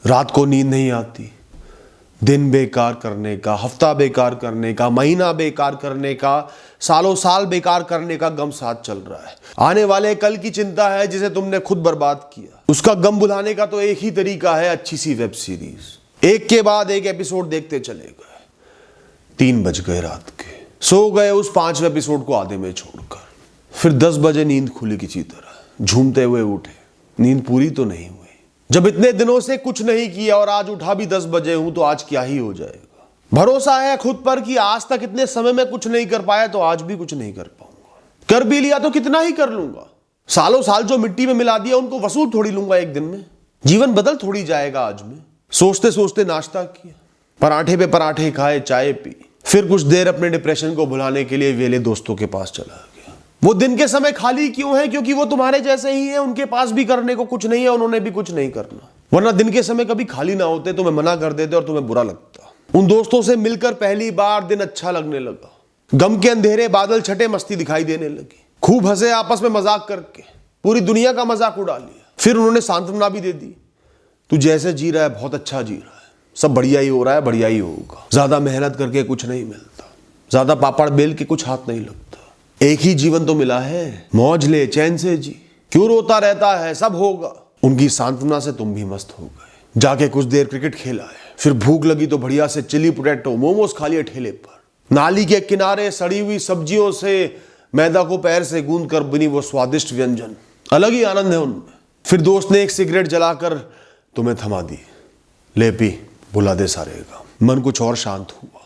रात को नींद नहीं आती, दिन बेकार करने का, हफ्ता बेकार करने का, महीना बेकार करने का, सालों साल बेकार करने का गम साथ चल रहा है। आने वाले कल की चिंता है जिसे तुमने खुद बर्बाद किया। उसका गम भुलाने का तो एक ही तरीका है, अच्छी सी वेब सीरीज। एक के बाद एक एपिसोड देखते चले गए। 3 बज गए रात के, सो गए उस 5वें एपिसोड को आधे में छोड़कर। फिर 10 बजे नींद खुली किसी तरह, झूमते हुए उठे। नींद पूरी तो नहीं हुई। जब इतने दिनों से कुछ नहीं किया और आज उठा भी 10 बजे हूं तो आज क्या ही हो जाएगा। भरोसा है खुद पर कि आज तक इतने समय में कुछ नहीं कर पाया तो आज भी कुछ नहीं कर पाऊंगा। कर भी लिया तो कितना ही कर लूंगा। सालों साल जो मिट्टी में मिला दिया उनको वसूल थोड़ी लूंगा एक दिन में। जीवन बदल थोड़ी जाएगा आज में। सोचते सोचते नाश्ता किया, पराठे पे पराठे खाए, चाय पी। फिर कुछ देर अपने डिप्रेशन को भुलाने के लिए वेले दोस्तों के पास चला गया। वो दिन के समय खाली क्यों है? क्योंकि वो तुम्हारे जैसे ही है, उनके पास भी करने को कुछ नहीं है, उन्होंने भी कुछ नहीं करना। वरना दिन के समय कभी खाली ना होते, तुम्हें मना कर देते और तुम्हें बुरा लगता। उन दोस्तों से मिलकर पहली बार दिन अच्छा लगने लगा। गम के अंधेरे बादल छटे, मस्ती दिखाई देने लगी। खूब हंसे आपस में मजाक करके, पूरी दुनिया का मजाक उड़ा लिया। फिर उन्होंने सांत्वना भी दे दी, तू जैसे जी रहा है बहुत अच्छा जी रहा है, सब बढ़िया ही हो रहा है, बढ़िया ही होगा। ज्यादा मेहनत करके कुछ नहीं मिलता, ज्यादा पापड़ बेल के कुछ हाथ नहीं लगता। एक ही जीवन तो मिला है, मौज ले, चैन से जी, क्यों रोता रहता है, सब होगा। उनकी सांत्वना से तुम भी मस्त हो गए। जाके कुछ देर क्रिकेट खेला है, फिर भूख लगी तो बढ़िया से चिली पोटैटो मोमोज खा लिए ठेले पर। नाली के किनारे सड़ी हुई सब्जियों से मैदा को पैर से गूंद कर बनी वो स्वादिष्ट व्यंजन, अलग ही आनंद है उनमें। फिर दोस्त ने एक सिगरेट जलाकर तुम्हें थमा दी, ले पी, भुला दे सारे काम। मन कुछ और शांत हुआ।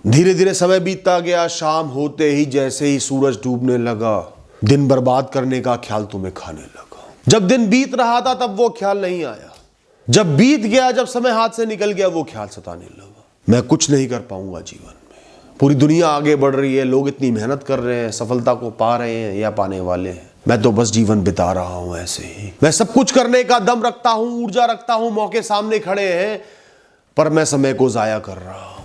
धीरे धीरे समय बीतता गया। शाम होते ही जैसे ही सूरज डूबने लगा, दिन बर्बाद करने का ख्याल तुम्हें खाने लगा। जब दिन बीत रहा था तब वो ख्याल नहीं आया। जब बीत गया, जब समय हाथ से निकल गया, वो ख्याल सताने लगा। मैं कुछ नहीं कर पाऊंगा जीवन में। पूरी दुनिया आगे बढ़ रही है, लोग इतनी मेहनत कर रहे हैं, सफलता को पा रहे हैं या पाने वाले हैं। मैं तो बस जीवन बिता रहा हूं ऐसे ही। मैं सब कुछ करने का दम रखता हूं, ऊर्जा रखता हूं, मौके सामने खड़े हैं, पर मैं समय को जाया कर रहा हूं।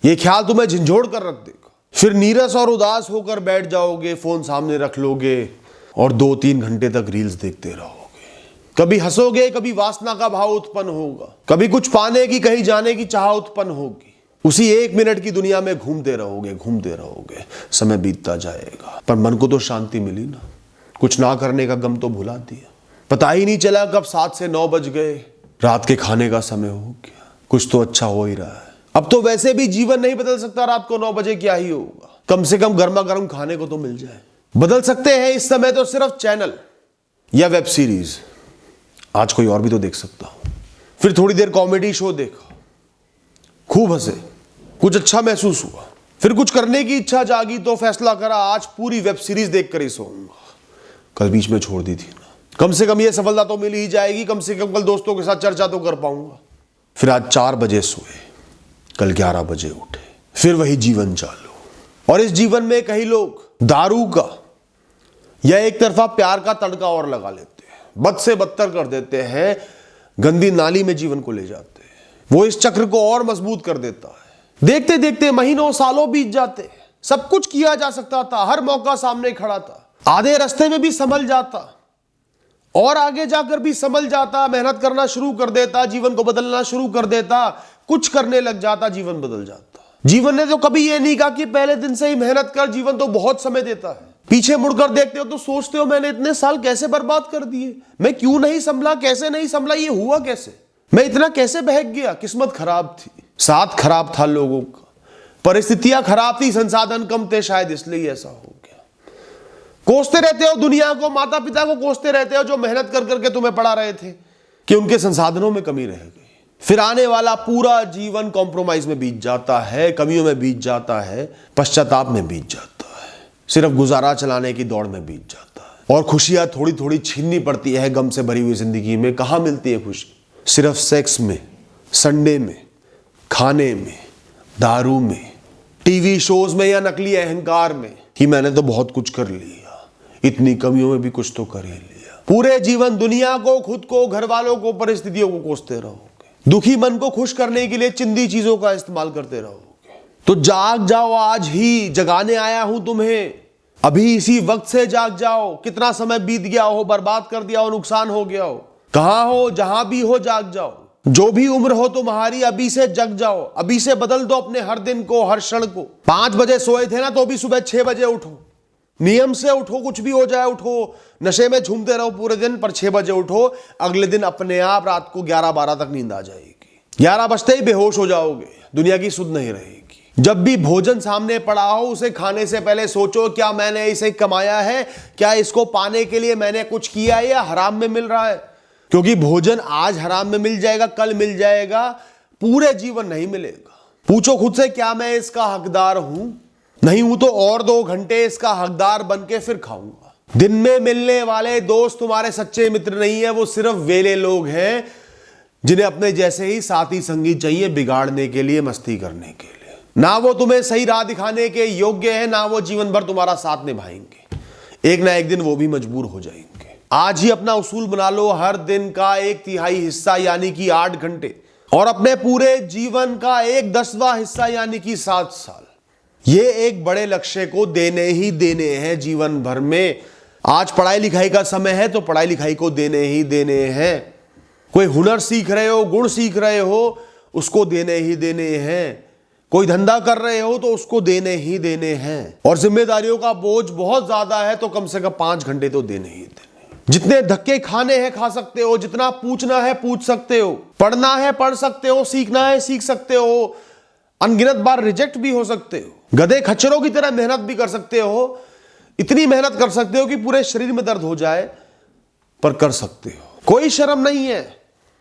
ये ख्याल तुम्हें झंझोड़ कर रख देगा। फिर नीरस और उदास होकर बैठ जाओगे, फोन सामने रख लोगे और 2-3 घंटे तक रील्स देखते रहोगे। कभी हंसोगे, कभी वासना का भाव उत्पन्न होगा, कभी कुछ पाने की, कहीं जाने की चाह उत्पन्न होगी। उसी 1 मिनट की दुनिया में घूमते रहोगे। समय बीतता जाएगा, पर मन को तो शांति मिली ना। कुछ ना करने का गम तो भुला दिया। पता ही नहीं चला कब 7 से 9 बज गए। रात के खाने का समय हो गया। कुछ तो अच्छा हो ही रहा है। अब तो वैसे भी जीवन नहीं बदल सकता। रात को 9 बजे क्या ही होगा, कम से कम गर्मा गर्म खाने को तो मिल जाए। बदल सकते हैं इस समय तो सिर्फ चैनल या वेब सीरीज। आज कोई और भी तो देख सकता हूं। फिर थोड़ी देर कॉमेडी शो देखा, खूब हंसे, कुछ अच्छा महसूस हुआ। फिर कुछ करने की इच्छा जागी तो फैसला करा आज पूरी वेब सीरीज देखकर ही सोऊंगा। कल बीच में छोड़ दी थी ना। कम से कम ये सफलता तो मिल ही जाएगी। कम से कम कल दोस्तों के साथ चर्चा तो कर पाऊंगा। फिर आज 4 बजे सोए, कल 11 बजे उठे। फिर वही जीवन चालू। और इस जीवन में कई लोग दारू का या एक तरफा प्यार का तड़का और लगा लेते हैं, बद से बदतर कर देते हैं, गंदी नाली में जीवन को ले जाते हैं। वो इस चक्र को और मजबूत कर देता है। देखते देखते महीनों सालों बीत जाते। सब कुछ किया जा सकता था, हर मौका सामने खड़ा था। आधे रास्ते में भी संभल जाता और आगे जाकर भी संभल जाता। मेहनत करना शुरू कर देता, जीवन को बदलना शुरू कर देता, कुछ करने लग जाता, जीवन बदल जाता। जीवन ने तो कभी यह नहीं कहा कि पहले दिन से ही मेहनत कर। जीवन तो बहुत समय देता है। पीछे मुड़कर देखते हो तो सोचते हो मैंने इतने साल कैसे बर्बाद कर दिए, मैं क्यों नहीं संभला, कैसे नहीं संभला, ये हुआ कैसे, मैं इतना कैसे बहक गया। किस्मत खराब थी, साथ खराब था लोगों का, परिस्थितियां खराब थी, संसाधन कम थे, शायद इसलिए ऐसा हो गया। कोसते रहते हो दुनिया को, माता पिता को कोसते रहते हो जो मेहनत कर करके तुम्हें पढ़ा रहे थे कि उनके संसाधनों में कमी रह गई। फिर आने वाला पूरा जीवन कॉम्प्रोमाइज में बीत जाता है, कमियों में बीत जाता है, पश्चाताप में बीत जाता है, सिर्फ गुजारा चलाने की दौड़ में बीत जाता है। और खुशियां थोड़ी थोड़ी छीननी पड़ती है गम से भरी हुई जिंदगी में। कहां मिलती है खुशी? सिर्फ सेक्स में, संडे में, खाने में, दारू में, टीवी शोज में या नकली अहंकार में कि मैंने तो बहुत कुछ कर लिया, इतनी कमियों में भी कुछ तो कर ही लिया। पूरे जीवन दुनिया को, खुद को, घर वालों को, परिस्थितियों को कोसते रहोगे। दुखी मन को खुश करने के लिए चिंदी चीजों का इस्तेमाल करते रहोगे। तो जाग जाओ, आज ही जगाने आया हूं तुम्हें। अभी इसी वक्त से जाग जाओ। कितना समय बीत गया हो, बर्बाद कर दिया हो, नुकसान हो गया हो, कहां हो, जहां भी हो, जाग जाओ। जो भी उम्र हो तुम्हारी, अभी से जग जाओ, अभी से बदल दो अपने हर दिन को, हर क्षण को। 5 बजे सोए थे ना, तो भी सुबह 6 बजे उठो, नियम से उठो, कुछ भी हो जाए उठो। नशे में झूमते रहो पूरे दिन, पर 6 बजे उठो। अगले दिन अपने आप रात को 11-12 तक नींद आ जाएगी। 11 बजते ही बेहोश हो जाओगे, दुनिया की सुध नहीं रहेगी। जब भी भोजन सामने पड़ा हो, उसे खाने से पहले सोचो, क्या मैंने इसे कमाया है? क्या इसको पाने के लिए मैंने कुछ किया है या हराम में मिल रहा है? क्योंकि भोजन आज हराम में मिल जाएगा, कल मिल जाएगा, पूरे जीवन नहीं मिलेगा। पूछो खुद से, क्या मैं इसका हकदार हूं? नहीं हूं तो और 2 घंटे इसका हकदार बन के फिर खाऊंगा। दिन में मिलने वाले दोस्त तुम्हारे सच्चे मित्र नहीं है, वो सिर्फ वेले लोग हैं जिन्हें अपने जैसे ही साथी संगी चाहिए बिगाड़ने के लिए, मस्ती करने के लिए। ना वो तुम्हें सही राह दिखाने के योग्य है, ना वो जीवन भर तुम्हारा साथ निभाएंगे। एक ना एक दिन वो भी मजबूर हो जाएंगे। आज ही अपना उसूल बना लो, हर दिन का 1/3 हिस्सा यानी कि 8 घंटे, और अपने पूरे जीवन का 1/10वां हिस्सा यानी कि 7 साल, ये एक बड़े लक्ष्य को देने ही देने हैं जीवन भर में। आज पढ़ाई लिखाई का समय है तो पढ़ाई लिखाई को देने ही देने हैं। कोई हुनर सीख रहे हो, गुण सीख रहे हो, उसको देने ही देने हैं। कोई धंधा कर रहे हो तो उसको देने ही देने हैं। और जिम्मेदारियों का बोझ बहुत ज्यादा है तो कम से कम 5 घंटे तो देने ही देने। जितने धक्के खाने हैं खा सकते हो, जितना पूछना है पूछ सकते हो, पढ़ना है पढ़ सकते हो, सीखना है सीख सकते हो, अनगिनत बार रिजेक्ट भी हो सकते हो, गधे खच्चरों की तरह मेहनत भी कर सकते हो। इतनी मेहनत कर सकते हो कि पूरे शरीर में दर्द हो जाए, पर कर सकते हो। कोई शर्म नहीं है,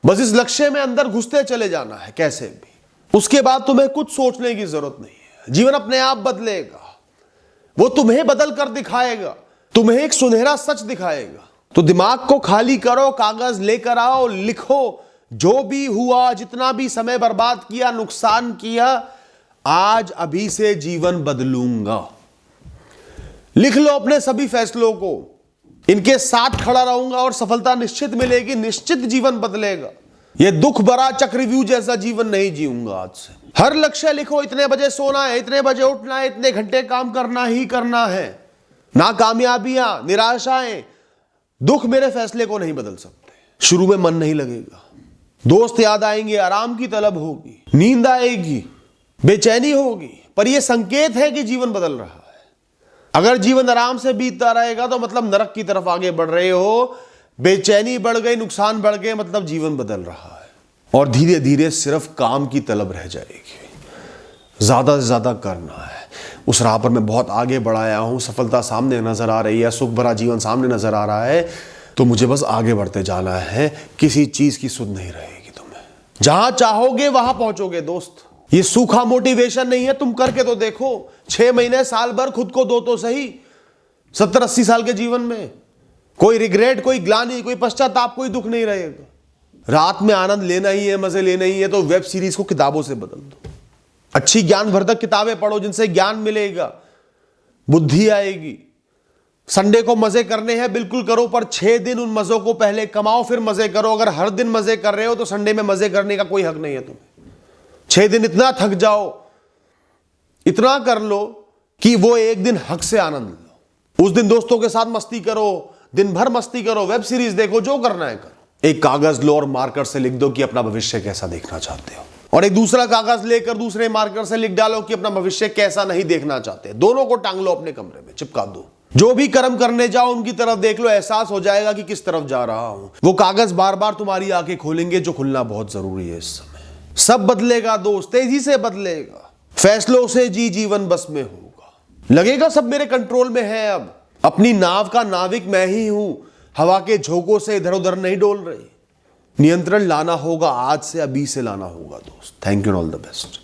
बस इस लक्ष्य में अंदर घुसते चले जाना है कैसे भी। उसके बाद तुम्हें कुछ सोचने की जरूरत नहीं है। जीवन अपने आप बदलेगा, वो तुम्हें बदल कर दिखाएगा, तुम्हें एक सुनहरा सच दिखाएगा। तो दिमाग को खाली करो, कागज लेकर आओ, लिखो जो भी हुआ, जितना भी समय बर्बाद किया, नुकसान किया, आज अभी से जीवन बदलूंगा। लिख लो अपने सभी फैसलों को, इनके साथ खड़ा रहूंगा और सफलता निश्चित मिलेगी, निश्चित जीवन बदलेगा। ये दुख भरा चक्रव्यूह जैसा जीवन नहीं जीऊंगा आज से। हर लक्ष्य लिखो, इतने बजे सोना है, इतने बजे उठना है, इतने घंटे काम करना ही करना है। ना कामयाबियां, निराशाएं, दुख मेरे फैसले को नहीं बदल सकते। शुरू में मन नहीं लगेगा, दोस्त याद आएंगे, आराम की तलब होगी, नींद आएगी, बेचैनी होगी, पर यह संकेत है कि जीवन बदल रहा है। अगर जीवन आराम से बीतता रहेगा तो मतलब नरक की तरफ आगे बढ़ रहे हो। बेचैनी बढ़ गई, नुकसान बढ़ गए, मतलब जीवन बदल रहा है। और धीरे धीरे सिर्फ काम की तलब रह जाएगी, ज्यादा से ज्यादा करना है। उस राह पर मैं बहुत आगे बढ़ाया हूं, सफलता सामने नजर आ रही है, सुख भरा जीवन सामने नजर आ रहा है, तो मुझे बस आगे बढ़ते जाना है। किसी चीज की सुध नहीं रहेगी तुम्हें। जहां चाहोगे वहां पहुंचोगे दोस्त। ये सूखा मोटिवेशन नहीं है, तुम करके तो देखो। 6 महीने, साल भर खुद को दो तो सही। 70-80 साल के जीवन में कोई रिग्रेट, कोई ग्लानि, कोई पश्चाताप, कोई दुख नहीं रहेगा। रात में आनंद लेना ही है, मजे लेना ही है, तो वेब सीरीज को किताबों से बदल दो। अच्छी ज्ञानवर्धक किताबें पढ़ो जिनसे ज्ञान मिलेगा, बुद्धि आएगी। संडे को मजे करने हैं, बिल्कुल करो, पर 6 दिन उन मजों को पहले कमाओ, फिर मजे करो। अगर हर दिन मजे कर रहे हो तो संडे में मजे करने का कोई हक नहीं है तुम्हें। 6 दिन इतना थक जाओ, इतना कर लो कि वो एक दिन हक से आनंद लो। उस दिन दोस्तों के साथ मस्ती करो, दिन भर मस्ती करो, वेब सीरीज देखो, जो करना है करो। एक कागज लो और मार्कर से लिख दो कि अपना भविष्य कैसा देखना चाहते हो, और एक दूसरा कागज लेकर दूसरे मार्कर से लिख डालो कि अपना भविष्य कैसा नहीं देखना चाहते। दोनों को टांग लो अपने कमरे में, चिपका दो। जो भी कर्म करने जाओ उनकी तरफ देख लो, एहसास हो जाएगा कि किस तरफ जा रहा हूं। वो कागज बार बार तुम्हारी आंखें खोलेंगे, जो खुलना बहुत जरूरी है इस समय। सब बदलेगा दोस्त, तेजी से बदलेगा। फैसलों से जीवन बस में होगा। लगेगा सब मेरे कंट्रोल में है। अब अपनी नाव का नाविक मैं ही हूं, हवा के झोंकों से इधर उधर नहीं डोल रही। नियंत्रण लाना होगा आज से, अभी से लाना होगा दोस्त। Thank you, all the best.